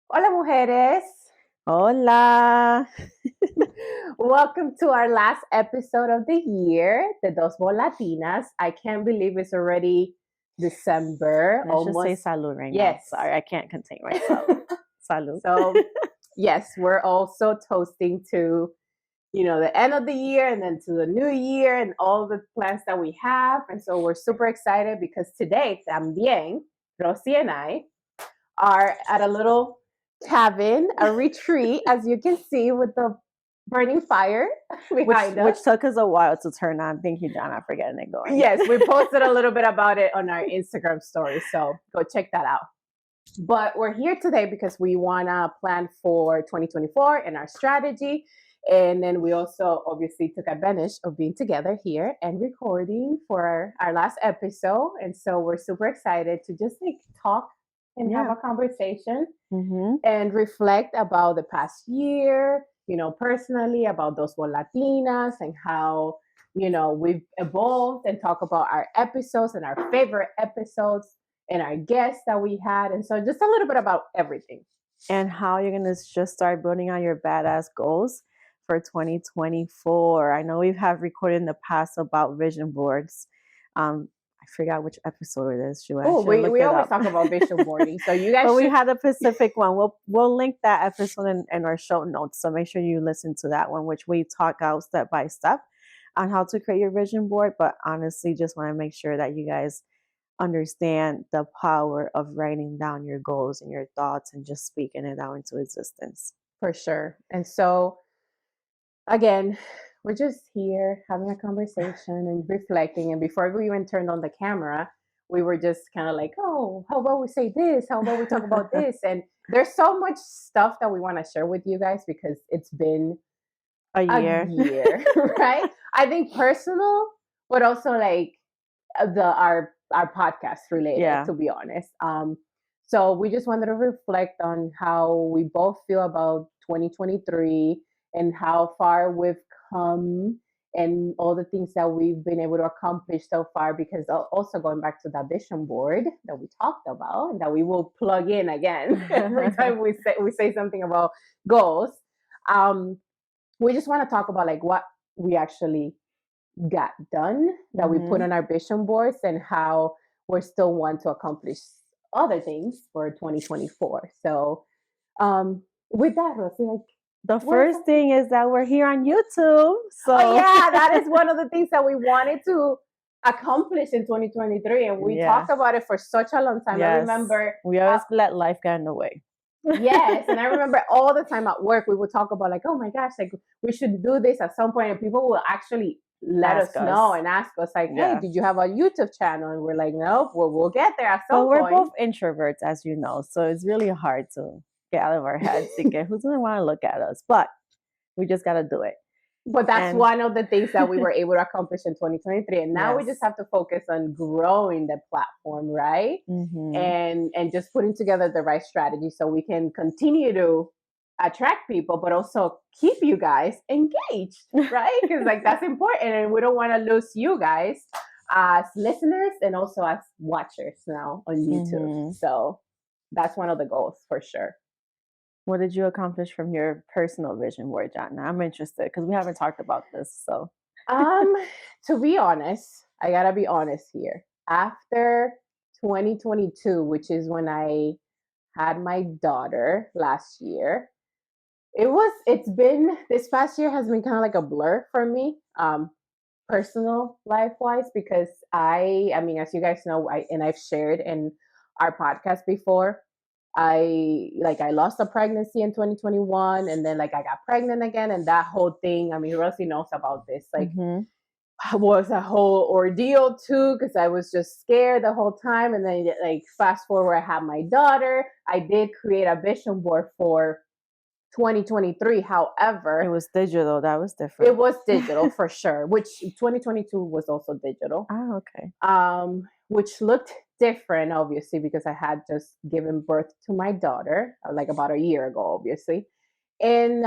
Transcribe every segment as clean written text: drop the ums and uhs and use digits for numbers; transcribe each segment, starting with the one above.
Hola, mujeres. Hola. Welcome to our last episode of the year, the Dos Latinas. I can't believe it's already December, Let's just say almost. salud right now. Yes. Sorry, I can't contain myself. Salud. So, yes, we're also toasting to, the end of the year and then to the new year and all the plans that we have. And so we're super excited because today, también, Rosie and I are at a little cabin, a retreat, as you can see with the burning fire behind us. Which took us a while to turn on. Thank you, John, for getting it going. Yes, we posted a little bit about it on our Instagram story, so go check that out. But we're here today because we want to plan for 2024 and our strategy. And then we also obviously took advantage of being together here and recording for our last episode. And so we're super excited to just talk and have a conversation and reflect about the past year, personally about those Latinas and how, we've evolved and talk about our episodes and our favorite episodes and our guests that we had. And so just a little bit about everything. And how you're going to just start building on your badass goals for 2024. I know we have recorded in the past about vision boards. I forgot which episode it is. Oh, we always talk about vision boarding. So you guys but we had a specific one. We'll link that episode in our show notes. So make sure you listen to that one, which we talk out step by step on how to create your vision board. But honestly, just want to make sure that you guys understand the power of writing down your goals and your thoughts and just speaking it out into existence. For sure. And so again, we're just here having a conversation and reflecting. And before we even turned on the camera, we were just kind of like, oh, how about we say this? How about we talk about this? And there's so much stuff that we want to share with you guys because it's been a year, right? I think personal, but also like our podcast related, to be honest. So we just wanted to reflect on how we both feel about 2023 and how far we've come and all the things that we've been able to accomplish so far, because also going back to that vision board that we talked about and that we will plug in again every time we say something about goals. We just want to talk about like what we actually got done that we put on our vision boards and how we're still want to accomplish other things for 2024. So with that, Rosie, like the first thing is that we're here on YouTube. So yeah, that is one of the things that we wanted to accomplish in 2023, and we talked about it for such a long time. I remember we always let life get in the way. Yes, and I remember all the time at work we would talk about like, oh my gosh, like we should do this at some point, and people will actually let us know and ask us like, hey, did you have a YouTube channel? And we're like, nope. Well, we'll get there at some point. But we're both introverts, as you know, so it's really hard to get out of our heads thinking who's gonna want to look at us, but we just got to do it. But that's one of the things that we were able to accomplish in 2023, and now we just have to focus on growing the platform, right? And just putting together the right strategy so we can continue to attract people, but also keep you guys engaged, right? Because like that's important, and we don't want to lose you guys as listeners and also as watchers now on YouTube. So that's one of the goals for sure. What did you accomplish from your personal vision board, John? I'm interested because we haven't talked about this. So, to be honest, I gotta be honest here. After 2022, which is when I had my daughter last year, it's been this past year has been kind of like a blur for me, personal life wise, because I mean, as you guys know, I've shared in our podcast before, I lost a pregnancy in 2021, and then like I got pregnant again, and that whole thing. I mean, Rosie knows about this. Like, was a whole ordeal too, because I was just scared the whole time. And then like fast forward, I had my daughter. I did create a vision board for 2023. However, it was digital. That was different. It was digital for sure. Which 2022 was also digital. Oh, okay. Which looked different, obviously, because I had just given birth to my daughter like about a year ago, obviously. And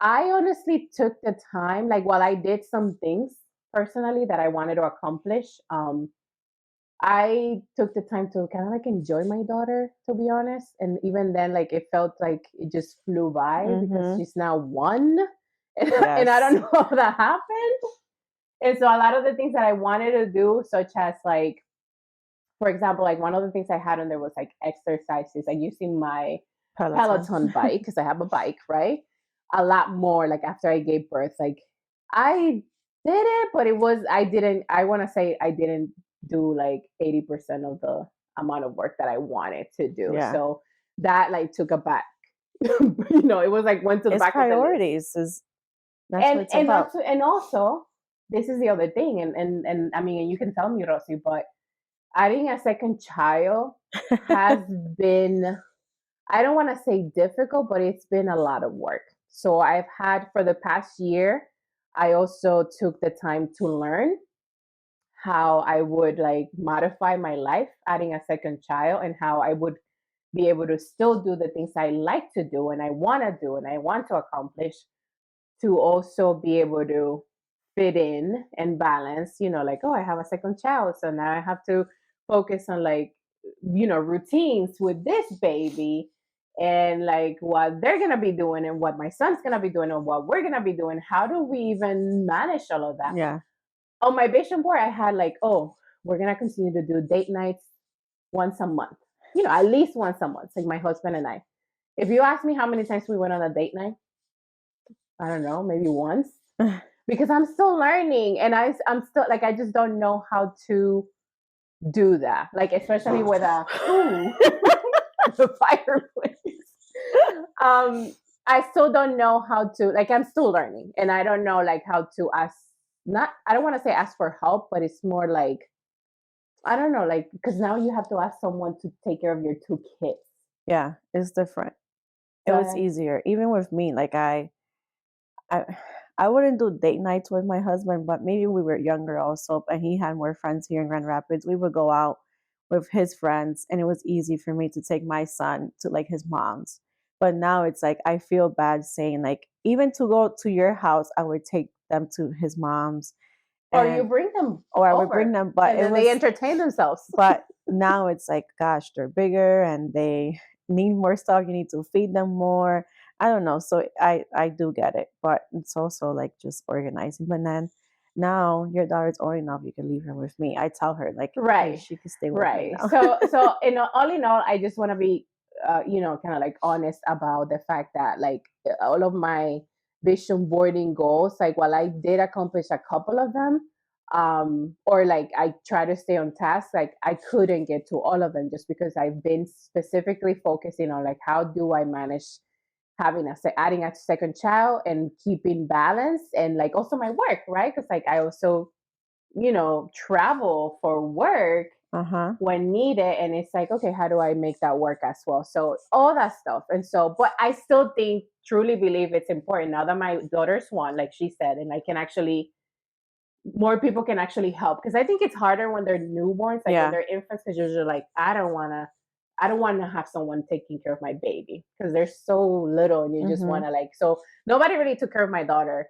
I honestly took the time, like while I did some things personally that I wanted to accomplish, I took the time to kind of like enjoy my daughter, to be honest. And even then, like it felt like it just flew by because she's now 1. And I don't Yes. know how that happened. And so a lot of the things that I wanted to do, such as like, for example, like one of the things I had on there was like exercises, like using my Peloton. Peloton bike, because I have a bike, right? A lot more like after I gave birth. Like I did it, but I want to say I didn't do like 80% of the amount of work that I wanted to do. Yeah. So that like took a back. It was like went to the It's back of the list. priorities that's what it's about. And also this is the other thing, and I mean, and you can tell me, Rosie, but adding a second child has been, I don't want to say difficult, but it's been a lot of work. So I've had for the past year, I also took the time to learn how I would like modify my life, adding a second child, and how I would be able to still do the things I like to do and I want to do and I want to accomplish, to also be able to fit in and balance, like, oh, I have a second child. So now I have to focus on like, routines with this baby and like what they're going to be doing and what my son's going to be doing and what we're going to be doing. How do we even manage all of that? Yeah. On my vision board, I had like, oh, we're going to continue to do date nights once a month, at least once a month, like my husband and I. If you ask me how many times we went on a date night, I don't know, maybe once, because I'm still learning and I'm still like, I just don't know how to do that. Like, especially with the fireplace. I still don't know how to, like, I'm still learning and I don't know like how to ask, I don't want to say ask for help, but it's more like, I don't know, like, because now you have to ask someone to take care of your 2 kids. Yeah, it's different. It was easier. Even with me, like I wouldn't do date nights with my husband, but maybe we were younger also, and he had more friends here in Grand Rapids. We would go out with his friends, and it was easy for me to take my son to like his mom's. But now it's like I feel bad saying like even to go to your house, I would take them to his mom's, or you bring them, or I would bring them, but and then they entertain themselves. But now it's like, gosh, they're bigger and they need more stuff. You need to feed them more. I don't know. So I do get it, but it's also like just organizing. But then now your daughter's old enough, you can leave her with me. I tell her like, right, hey, she can stay with me now. So all in all, I just want to be, kind of like honest about the fact that like all of my vision boarding goals, like while I did accomplish a couple of them, or like I try to stay on task, like I couldn't get to all of them just because I've been specifically focusing on like how do I manage adding a second child and keeping balance, and like also my work, right? Because like I also travel for work when needed, and it's like, okay, how do I make that work as well? So all that stuff. And so, but I still truly believe it's important now that my daughter's 1, like she said, and I can actually, more people can actually help, because I think it's harder when they're newborns, like when they're infants, because you're like, I don't want to have someone taking care of my baby because they're so little, and you just want to like, so nobody really took care of my daughter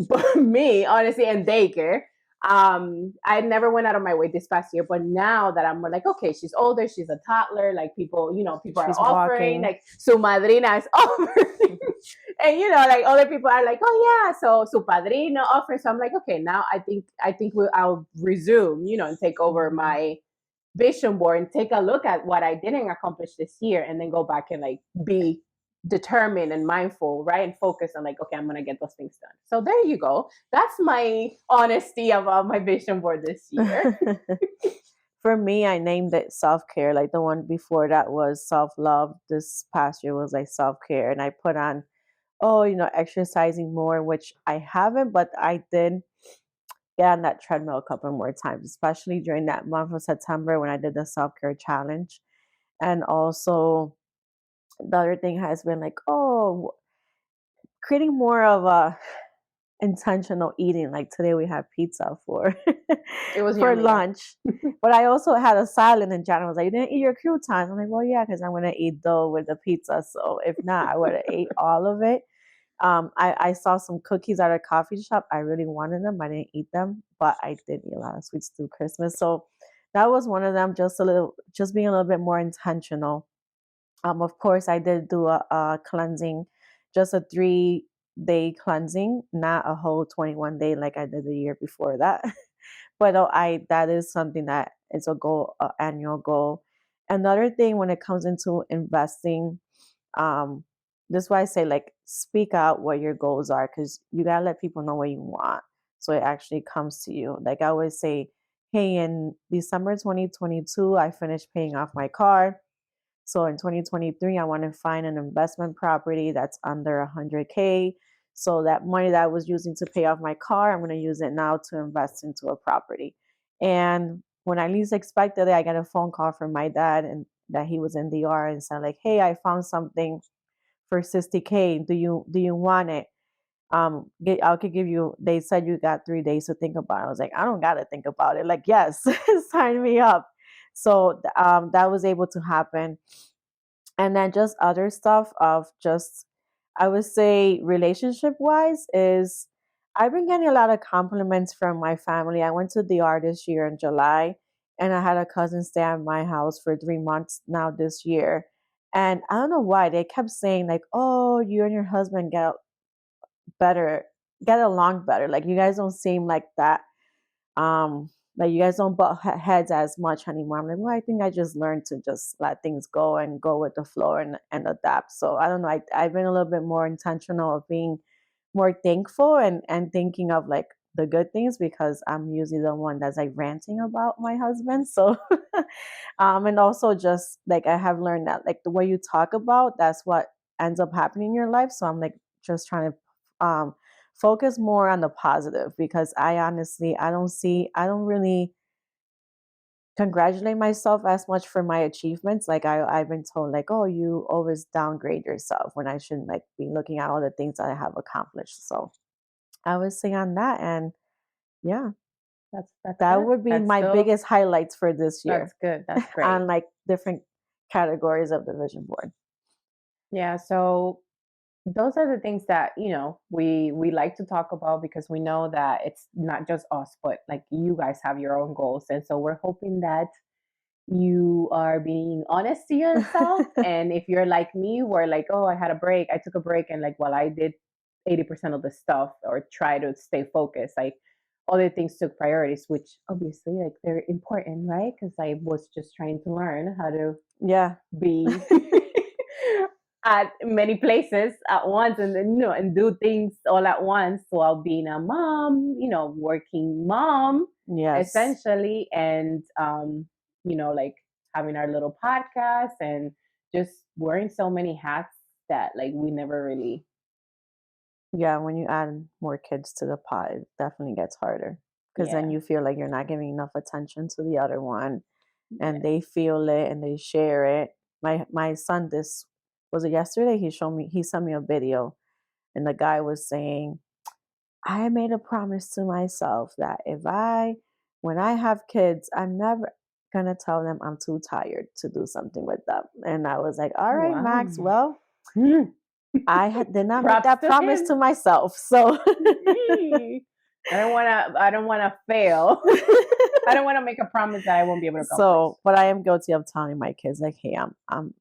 but me, honestly, and daycare. I never went out of my way this past year, but now that I'm like, okay, she's older, she's a toddler, like people are offering, like su madrina is offering, and like other people are like, oh yeah, so su padrino offering. So I'm like, okay, now I think I'll resume, and take over my vision board and take a look at what I didn't accomplish this year, and then go back and like be determined and mindful, right? And focus on like, okay, I'm gonna get those things done. So there you go. That's my honesty about my vision board this year. For me, I named it self-care. Like the one before that was self-love. This past year was like self-care. And I put on, exercising more, which I haven't, but I did get on that treadmill a couple more times, especially during that month of September when I did the self-care challenge. And also the other thing has been like, creating more of a intentional eating. Like today we had pizza for it was for yummy, lunch. But I also had a salad, and John was like, you didn't eat your croutons. I'm like, well, yeah, because I'm gonna eat dough with the pizza. So if not, I would have ate all of it. I saw some cookies at a coffee shop. I really wanted them. I didn't eat them, but I did eat a lot of sweets through Christmas. So that was one of them. Just being a little bit more intentional. Of course, I did do a cleansing, just a 3-day cleansing, not a whole 21-day like I did the year before that. But that is something that is a goal, annual goal. Another thing when it comes into investing, this is why I say like speak out what your goals are, because you gotta let people know what you want, so it actually comes to you. Like I always say, hey, in December 2022, I finished paying off my car. So in 2023, I want to find an investment property that's under 100K. So that money that I was using to pay off my car, I'm going to use it now to invest into a property. And when I least expected it, I got a phone call from my dad, and that he was in DR, and said like, "Hey, I found something for 60K. Do you want it? I could give you." They said you got 3 days to think about it. I was like, I don't got to think about it. Like, yes, sign me up. So that was able to happen. And then just other stuff of just, I would say relationship wise, is I've been getting a lot of compliments from my family. I went to DR this year in July, and I had a cousin stay at my house for 3 months now this year. And I don't know why they kept saying like, "Oh, you and your husband better, get along better. Like you guys don't seem like that. Like you guys don't butt heads as much anymore." I'm like, well, I think I just learned to just let things go and go with the flow, and adapt. So I don't know. I've been a little bit more intentional of being more thankful, and thinking of like the good things, because I'm usually the one that's like ranting about my husband. So and also just like I have learned that like the way you talk about, that's what ends up happening in your life. So I'm like just trying to focus more on the positive, because I honestly, I don't really congratulate myself as much for my achievements. Like I've been told like, oh, you always downgrade yourself, when I shouldn't like be looking at all the things that I have accomplished. So I would say on that. And yeah, That's that good. would be That's my still biggest highlights for this that's year good. That's great. on like different categories of the vision board. Yeah, so those are the things that, we like to talk about, because we know that it's not just us, but like you guys have your own goals. And so we're hoping that you are being honest to yourself. And if you're like me, where like, oh, I took a break, and like, while I did 80% of the stuff, or try to stay focused, like other things took priorities, which obviously like they're important, right? Because I was just trying to learn how to Yeah. be at many places at once, and then and do things all at once, while being a mom, working mom, Yes. essentially, and like having our little podcast, and just wearing so many hats that like we never really. Yeah, when you add more kids to the pot, it definitely gets harder, because then Yeah. you feel like you're not giving enough attention to the other one, and Yeah. they feel it and they share it. My son, this was it yesterday, he sent me a video, and the guy was saying, I made a promise to myself that when I have kids, I'm never gonna tell them I'm too tired to do something with them. And I was like, all right, Max, Wow. well, did not make Props that to promise him. to myself. So I don't want to fail. I don't want to make a promise that I won't be able to accomplish. So, but I am guilty of telling my kids like, "Hey,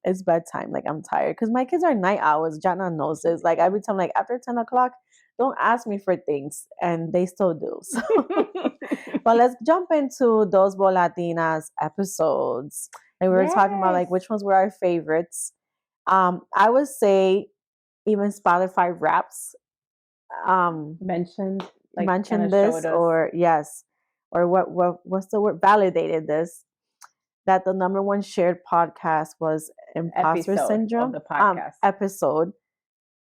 it's bedtime. Like, I'm tired." Because my kids are night owls. Jana knows this. Like, every time, like after 10 o'clock, don't ask me for things, and they still do. So, but let's jump into those Latinas episodes. And we were talking about Yes. like which ones were our favorites. I would say even Spotify Wraps Mentioned, like, kind mentioned of this, showed us or yes, or what's the word? Validated this, that the number one shared podcast was Imposter episode of Syndrome the podcast. episode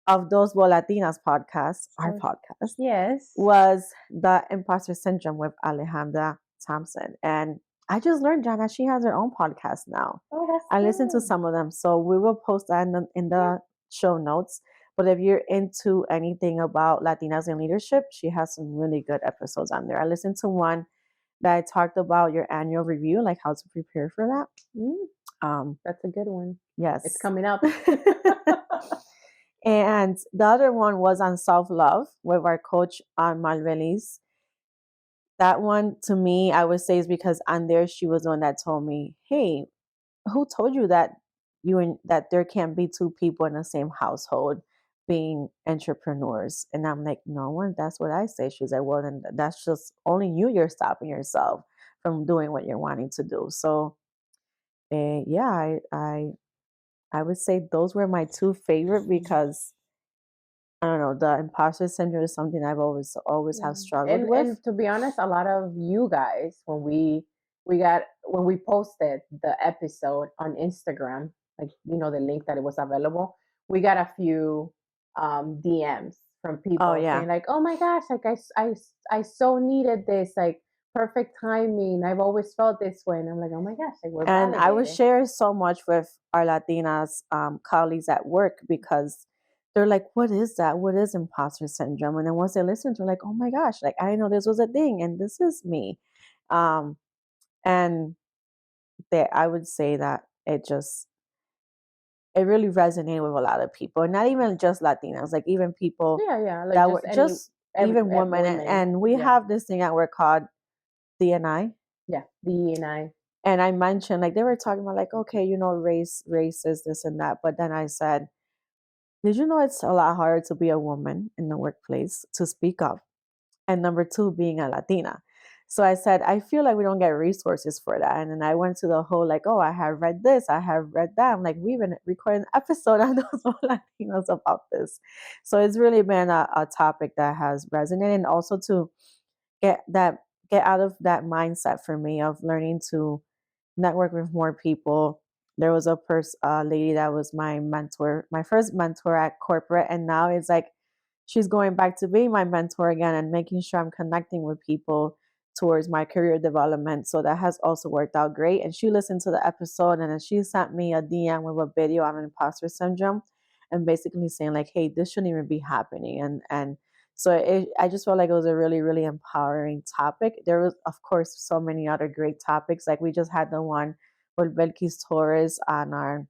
of Those Latinas podcast, our podcast, Yes. was the Imposter Syndrome with Alejandra Thompson. And I just learned, Jana, she has her own podcast now. Oh, that's I listened to good. some of them, so we will post that in the show notes. But if you're into anything about Latinas in leadership, she has some really good episodes on there. I listened to one that I talked about your annual review, like how to prepare for that. That's a good one. Yes. It's coming up. And the other one was on self-love with our coach, Malvelis. that one to me, I would say, is because on there she was the one that told me, "Hey, who told you that that there can't be two people in the same household being entrepreneurs?" And I'm like, "No one. That's what I say." She's like, "Well, then that's just only you. You're stopping yourself from doing what you're wanting to do." So, yeah, I would say those were my two favorite because I don't know, the imposter syndrome is something I've always have struggled with. And to be honest, a lot of you guys when when we posted the episode on Instagram, like the link that it was available, we got a few DMs from Oh people yeah. saying like, "Oh my gosh, like I so needed this, like perfect timing. I've always felt this way." And I'm like, "Oh my gosh, like we're And I would validated." share so much with our Latinas colleagues at work because they're like, "What is that? What is imposter syndrome?" And then once they listen to it, like, "Oh my gosh, like I didn't know this was a thing, and this is me." Um, and that I would say that it really resonated with a lot of people, and not even just Latinas, like even people Yeah, like that just were just even women. women. And we Yeah, have this thing at work called DNI. yeah, the and I. And I mentioned, like, they were talking about, like, okay, race is this and that. But then I said, did you know it's a lot harder to be a woman in the workplace to speak up? And number two, being a Latina. So I said, I feel like we don't get resources for that. And then I went to the whole, like, oh, I have read this, I have read that. I'm like, we even recorded an episode on those all Latinos about this. So it's really been a topic that has resonated, and also to get that get out of that mindset for me of learning to network with more people. There was a lady that was my mentor, my first mentor at corporate, and now it's like she's going back to being my mentor again and making sure I'm connecting with people towards my career development. So that has also worked out great. And she listened to the episode and then she sent me a DM with a video on imposter syndrome and basically saying like, "Hey, this shouldn't even be happening." And so I just felt like it was a really, really empowering topic. There was, of course, so many other great topics. Like we just had the one with Belkis Torres on our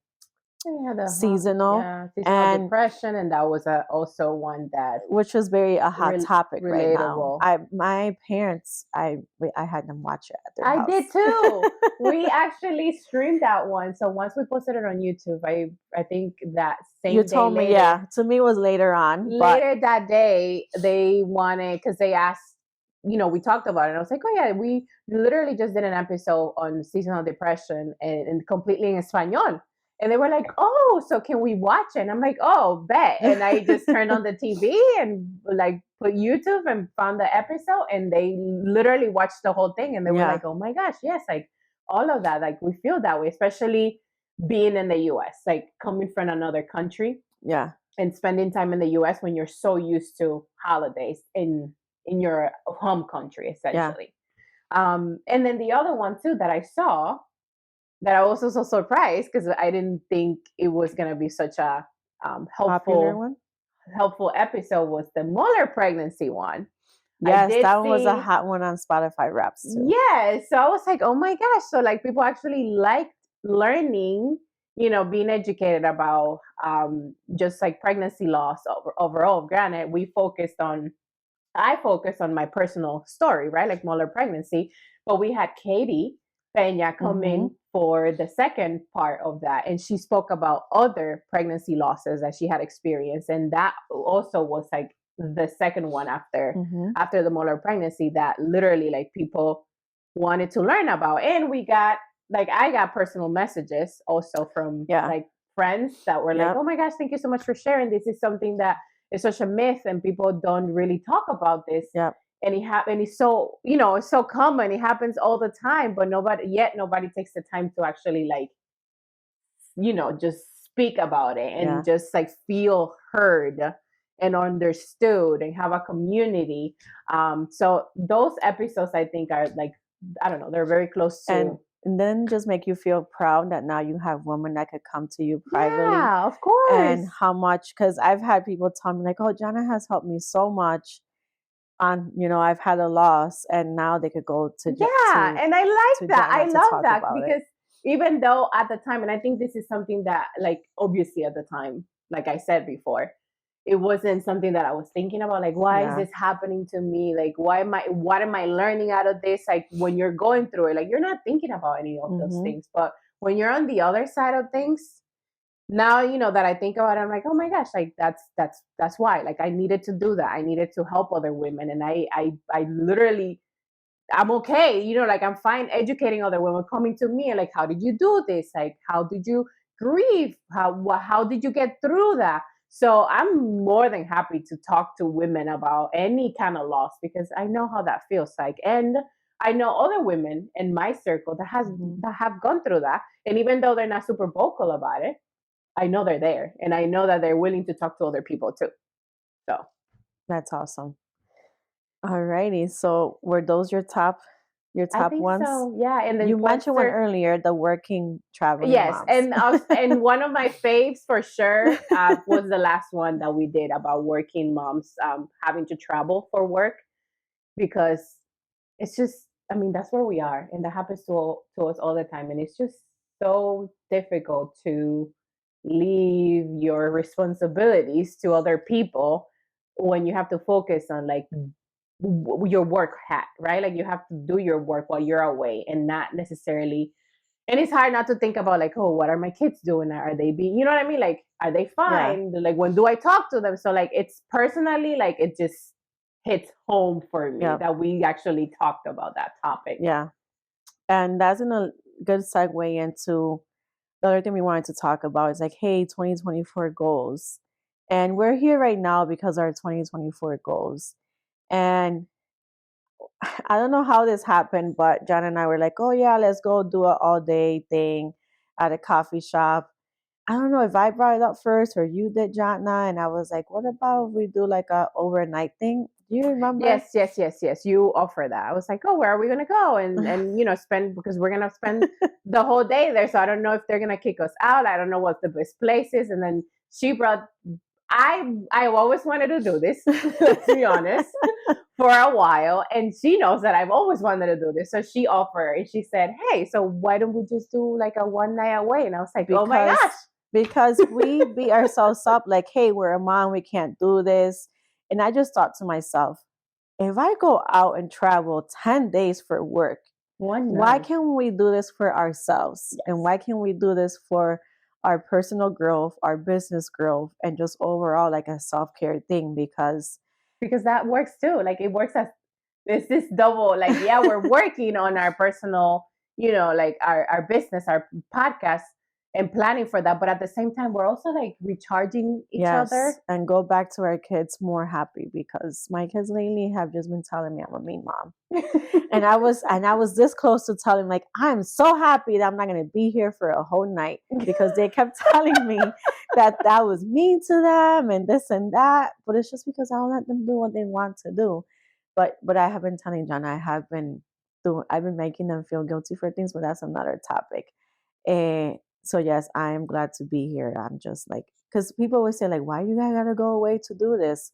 Yeah, seasonal, seasonal and depression, and that was also one that which was very a hot topic right now. relatable. My parents, I had them watch it at their I house. did too. We actually streamed that one. So once we posted it on YouTube, I think that You same day told me, yeah. To me, it was later on, but later that day they wanted because they asked, we talked about it. And I was like, oh yeah, we literally just did an episode on seasonal depression and completely in Espanol. And they were like, oh, so can we watch it? And I'm like, oh, bet. And I just turned on the TV and like put YouTube and found the episode, and they literally watched the whole thing. And they were yeah, like, oh my gosh, yes, like all of that, like we feel that way, especially being in the US, like coming from another country yeah, and spending time in the US when you're so used to holidays in your home country, yeah. essentially. And then the other one too that I saw that I was also surprised because I didn't think it was going to be such a Popular one. helpful episode was the Mueller pregnancy one. I Yes, did that one was a see, hot one on Spotify Raps too. yeah. So I was like, oh my gosh. So like people actually liked learning, being educated about just like pregnancy loss overall. Granted, I focused on my personal story, right? Like Mueller pregnancy, but we had Katie Peña come in for the second part of that. And she spoke about other pregnancy losses that she had experienced. And that also was like the second one after the Mueller pregnancy that literally like people wanted to learn about. And I got personal messages also from like friends that were like, oh my gosh, thank you so much for sharing. This is something that is such a myth and people don't really talk about this. Yep. And it's so, it's so common. It happens all the time, but nobody takes the time to actually like, just speak about it and just like feel heard and understood and have a community. So those episodes I think are like, I don't know, they're very close to, and then just make you feel proud that now you have women that could come to you privately. Yeah, of course. And how much, because I've had people tell me like, oh, Jana has helped me so much on, I've had a loss, and now they could go to and I like that. I love that because even though at the time, and I think this is something that like obviously at the time, like I said before, it wasn't something that I was thinking about. Like, why is this happening to me? Like, what am I learning out of this? Like, when you're going through it, like, you're not thinking about any of those things. But when you're on the other side of things, now, that I think about it, I'm like, oh my gosh, like that's why. Like, I needed to do that. I needed to help other women. And I literally, I'm okay, like, I'm fine educating other women coming to me and like, how did you do this? Like, how did you grieve? How did you get through that? So I'm more than happy to talk to women about any kind of loss, because I know how that feels like. And I know other women in my circle that have gone through that. And even though they're not super vocal about it, I know they're there, and I know that they're willing to talk to other people too. So that's awesome. All righty. So were those your top I think ones? so. Yeah, and then You mentioned one earlier, the working traveling yes, moms. and one of my faves for sure was the last one that we did about working moms having to travel for work, because it's just, I mean, that's where we are, and that happens to us all the time, and it's just so difficult to leave your responsibilities to other people when you have to focus on like your work hat, right? Like, you have to do your work while you're away, and not necessarily. And it's hard not to think about like, oh, what are my kids doing? Are they being, you know what I mean? Like, are they fine? Like, when do I talk to them? So like, it's personally, like, it just hits home for me that we actually talked about that topic. Yeah. And that's a good segue into the other thing we wanted to talk about is like, hey, 2024 goals. And we're here right now because our 2024 goals. And I don't know how this happened, but John and I were like, oh yeah, let's go do an all day thing at a coffee shop. I don't know if I brought it up first or you did, Jotna, and I was like, what about if we do like a overnight thing? Do you remember? Yes. You offer that. I was like, oh, where are we gonna go? And spend, because we're gonna spend the whole day there. So I don't know if they're gonna kick us out. I don't know what the best place is. And then she brought, I always wanted to do this, let's be honest, for a while. And she knows that I've always wanted to do this. So she offered, and she said, hey, so why don't we just do like a one night away? And I was like, oh my gosh. Because we beat ourselves up like, hey, we're a mom, we can't do this. And I just thought to myself, if I go out and travel 10 days for work, why can't we do this for ourselves? Yes. And why can't we do this for our personal growth, our business growth, and just overall like a self-care thing? Because that works too. Like, it works as this double, like, yeah, we're working on our personal, like our business, our podcast, and planning for that. But at the same time, we're also like recharging each other. And go back to our kids more happy, because my kids lately have just been telling me I'm a mean mom. and I was this close to telling like, I'm so happy that I'm not going to be here for a whole night, because they kept telling me that was mean to them and this and that. But it's just because I don't let them do what they want to do. But I have been telling John, I've been making them feel guilty for things, but that's another topic. So yes, I am glad to be here. I'm just like, because people always say like, why you guys gotta go away to do this?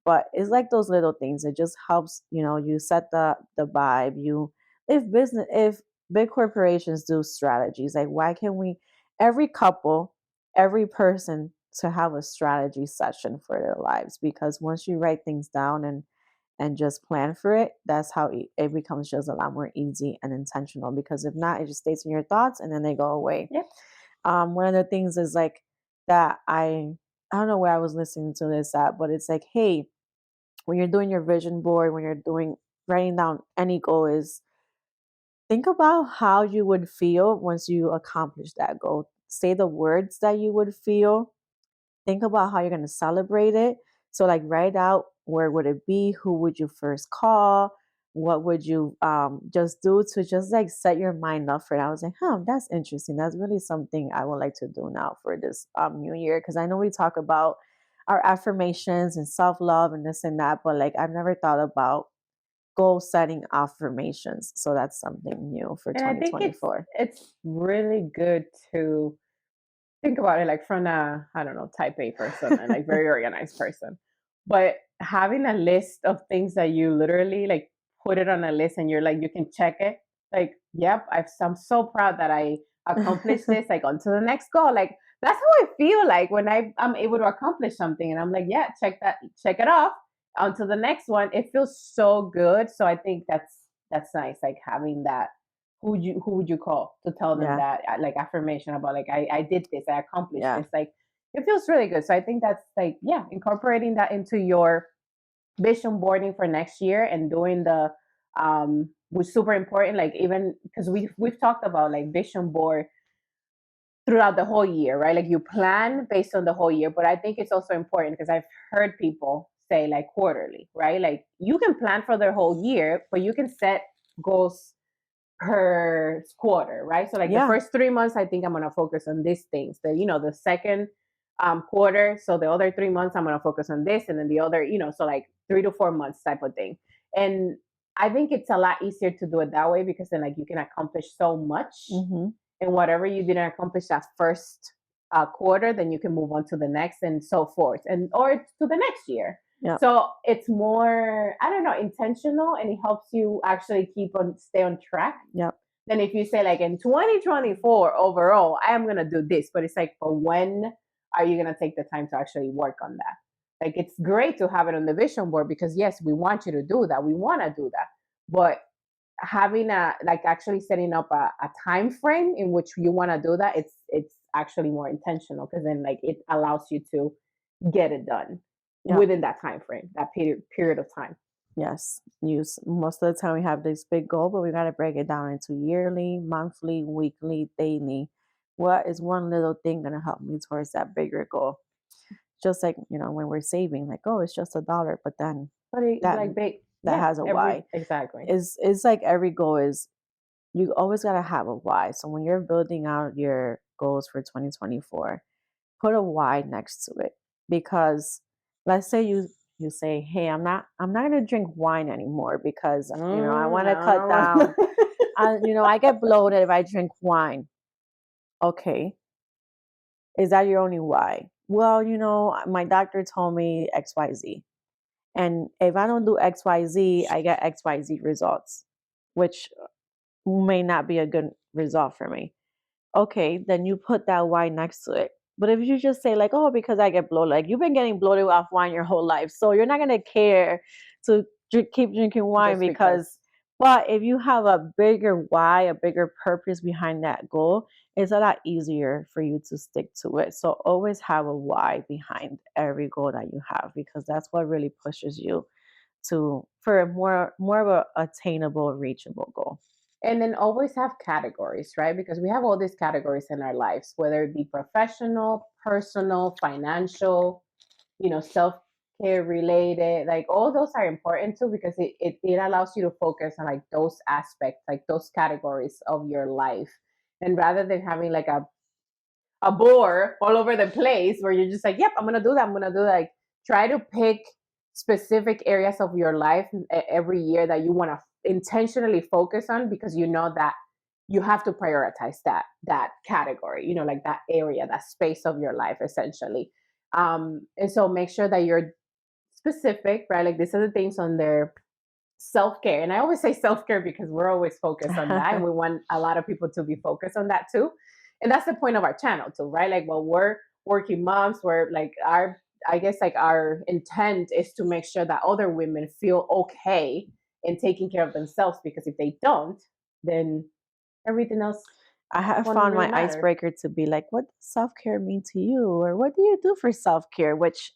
But it's like those little things. It just helps, you set the vibe. If big corporations do strategies, like why can't we, every couple, every person, to have a strategy session for their lives? Because once you write things down and just plan for it, that's how it becomes just a lot more easy and intentional. Because if not, it just stays in your thoughts and then they go away. Yep. One of the things is like that I don't know where I was listening to this at, but it's like, hey, when you're doing your vision board, when you're writing down any goal, is think about how you would feel once you accomplish that goal. Say the words that you would feel. Think about how you're going to celebrate it. So like write out, where would it be? Who would you first call? What would you just do to just like set your mind up for it? I was like, that's interesting. That's really something I would like to do now for this new year. Because I know we talk about our affirmations and self-love and this and that, but like I've never thought about goal setting affirmations. So that's something new for 2024. I think it's really good to think about it like from a, I don't know, type A person and like very organized person. But having a list of things that you literally like put it on a list, and you're like, you can check it. Like, yep, I'm so proud that I accomplished this. Like, on to the next goal. Like, that's how I feel like when I'm able to accomplish something and I'm like, yeah, check it off onto the next one. It feels so good. So I think that's nice, like having that. Who would you call to tell them Yeah. that like affirmation about like I did this, I accomplished Yeah. this. Like it feels really good. So I think that's like, yeah, incorporating that into your vision boarding for next year and doing the was super important. Like even because we've talked about like vision board throughout the whole year, right? Like you plan based on the whole year, but I think it's also important because I've heard people say like quarterly, right? Like you can plan for the whole year, but you can set goals per quarter, right? So like the first 3 months, I think I'm gonna focus on these things. The second quarter, so the other 3 months, I'm gonna focus on this, and then the other, so like 3 to 4 months type of thing. And I think it's a lot easier to do it that way because then like you can accomplish so much, and whatever you didn't accomplish that first quarter, then you can move on to the next and so forth, and or to the next year. Yep. So it's more, I don't know, intentional, and it helps you actually stay on track. Yep. Then if you say like in 2024 overall, I am gonna do this, but it's like, but when are you gonna take the time to actually work on that? Like it's great to have it on the vision board because yes, we want you to do that, we want to do that, but having like actually setting up a time frame in which you want to do that, it's actually more intentional because then like it allows you to get it done within that time frame, that period of time. Yes. Most of the time we have this big goal, but we got to break it down into yearly, monthly, weekly, daily. What is one little thing going to help me towards that bigger goal? Just like, when we're saving, like, oh, it's just $1, but then that has a why. Exactly. It's like every goal is, you always got to have a why. So when you're building out your goals for 2024, put a why next to it. Because let's say you say, hey, I'm not going to drink wine anymore because, I want to cut down. I get bloated if I drink wine. Okay. Is that your only why? Well, my doctor told me XYZ. And if I don't do XYZ, I get XYZ results, which may not be a good result for me. Okay, then you put that wine next to it. But if you just say like, oh, because I get bloated, like you've been getting bloated off wine your whole life, so you're not gonna care to keep drinking wine because. But if you have a bigger why, a bigger purpose behind that goal, it's a lot easier for you to stick to it. So always have a why behind every goal that you have because that's what really pushes you for a more of a attainable, reachable goal. And then always have categories, right? Because we have all these categories in our lives, whether it be professional, personal, financial, self-care related, like all those are important too, because it allows you to focus on like those aspects, like those categories of your life. And rather than having like a bore all over the place where you're just like, yep, I'm going to do that. I'm going to do that. Like try to pick specific areas of your life every year that you want to intentionally focus on because you know that you have to prioritize that category, like that area, that space of your life essentially. And so make sure that you're specific, right? Like these are the things on their self-care. And I always say self-care because we're always focused on that and we want a lot of people to be focused on that too. And that's the point of our channel too, right? Like, well, we're working moms, we're like I guess like our intent is to make sure that other women feel okay in taking care of themselves, because if they don't, then everything else. I have found my icebreaker to be like, what does self-care mean to you? Or what do you do for self-care? Which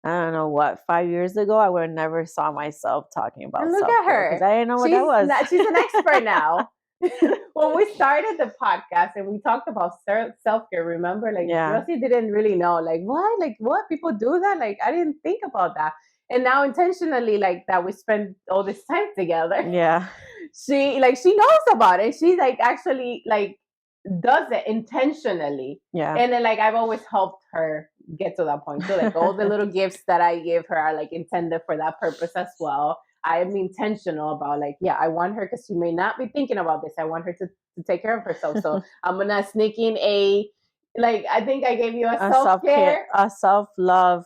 I don't know 5 years ago, I would have never saw myself talking about self-care. Look at her. Because I didn't know what that was. She's an expert now. When we started the podcast and we talked about self-care, remember, like Rosie didn't really know, like what people do that, like I didn't think about that, and now intentionally, like that we spend all this time together, she knows about it. She's like actually like does it intentionally, and then like I've always helped her get to that point, so like all the little gifts that I give her are like intended for that purpose as well. I am intentional about like, I want her, because she may not be thinking about this, I want her to take care of herself. So I'm gonna sneak in I think I gave you a self-care, a self-love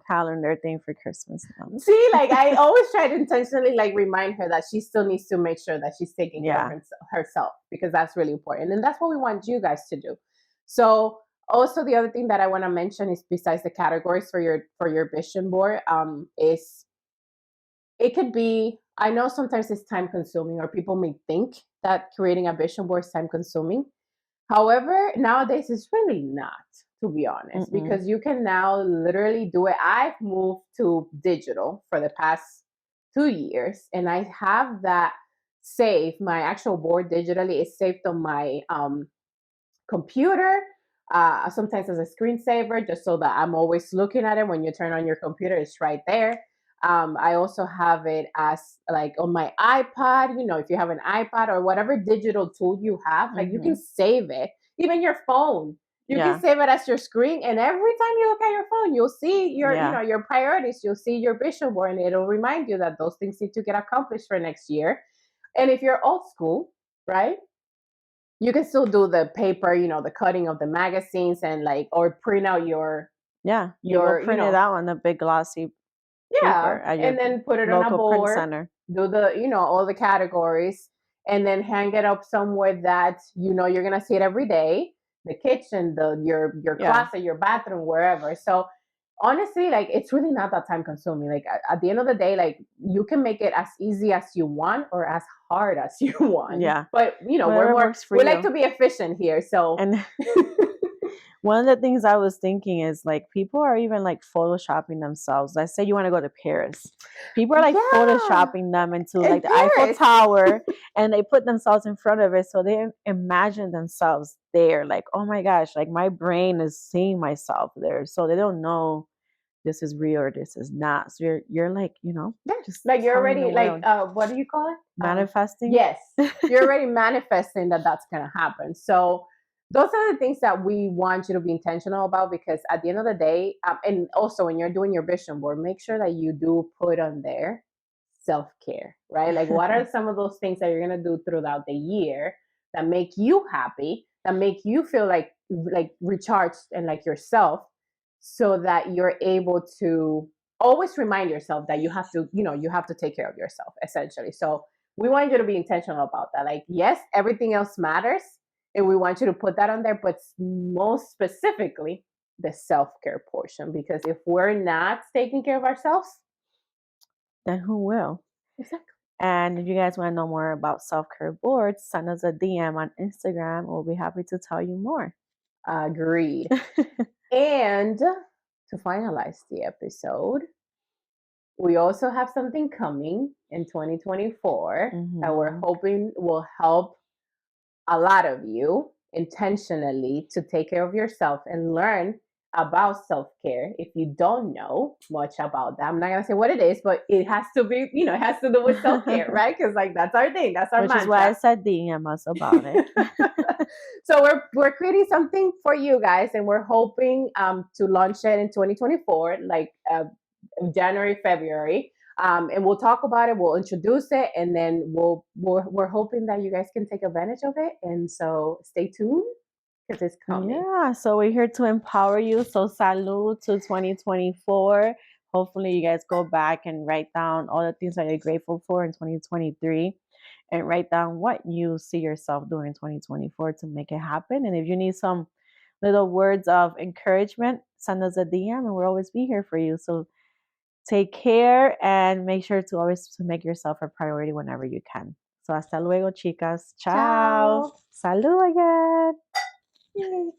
calendar thing for Christmas. See, like I always try to intentionally like remind her that she still needs to make sure that she's taking care of herself, because that's really important, and that's what we want you guys to do. So Also, the other thing that I want to mention is besides the categories for your vision board, is it could be, I know sometimes it's time consuming, or people may think that creating a vision board is time consuming. However, nowadays it's really not, to be honest, because you can now literally do it. I've moved to digital for the past 2 years, and I have that saved. My actual board digitally is saved on my computer. Sometimes as a screensaver, just so that I'm always looking at it. When you turn on your computer, it's right there. I also have it as like on my iPad. If you have an iPad or whatever digital tool you have, like you can save it. Even your phone, you can save it as your screen. And every time you look at your phone, you'll see your priorities. You'll see your vision board, and it'll remind you that those things need to get accomplished for next year. And if you're old school, right? You can still do the paper, the cutting of the magazines, and or print out your print it out on a big glossy paper at your and then put it on a local board. print center. Do the all the categories, and then hang it up somewhere that you're gonna see it every day. The kitchen, your closet, your bathroom, wherever. So honestly, it's really not that time consuming. At the end of the day, you can make it as easy as you want or as hard as you want. Yeah. But we like to be efficient here. So and one of the things I was thinking is people are even photoshopping themselves. Let's say you want to go to Paris. People are photoshopping them into the Eiffel Tower, and they put themselves in front of it, so they imagine themselves there. Oh my gosh, my brain is seeing myself there, so they don't know this is real or this is not. So you're just you're already what do you call it? Manifesting. Yes, you're already manifesting that's gonna happen. So those are the things that we want you to be intentional about, because at the end of the day, and also when you're doing your vision board, make sure that you do put on there self-care, right? What are some of those things that you're gonna do throughout the year that make you happy, that make you feel like recharged and like yourself, so that you're able to always remind yourself that you have to take care of yourself, essentially. So we want you to be intentional about that. Yes, everything else matters, and we want you to put that on there, but most specifically the self-care portion, because if we're not taking care of ourselves, then who will? Exactly. And if you guys want to know more about self-care boards, send us a DM on Instagram. We'll be happy to tell you more. Agreed. And to finalize the episode, we also have something coming in 2024 that we're hoping will help a lot of you intentionally to take care of yourself and learn about self-care. If you don't know much about that, I'm not gonna say what it is, but it has to be, it has to do with self-care, right? Because that's our thing, that's our Which mantra. is why I said DM us about it. So we're creating something for you guys, and we're hoping to launch it in 2024, January, February. And we'll talk about it, we'll introduce it, and then we're hoping that you guys can take advantage of it. And so stay tuned, because it's coming. Yeah, so we're here to empower you. So salud to 2024. Hopefully you guys go back and write down all the things that you're grateful for in 2023, and write down what you see yourself doing in 2024 to make it happen. And if you need some little words of encouragement, send us a DM, and we'll always be here for you. So take care, and make sure to always to make yourself a priority whenever you can. So hasta luego, chicas. Ciao. Salud again. Yay.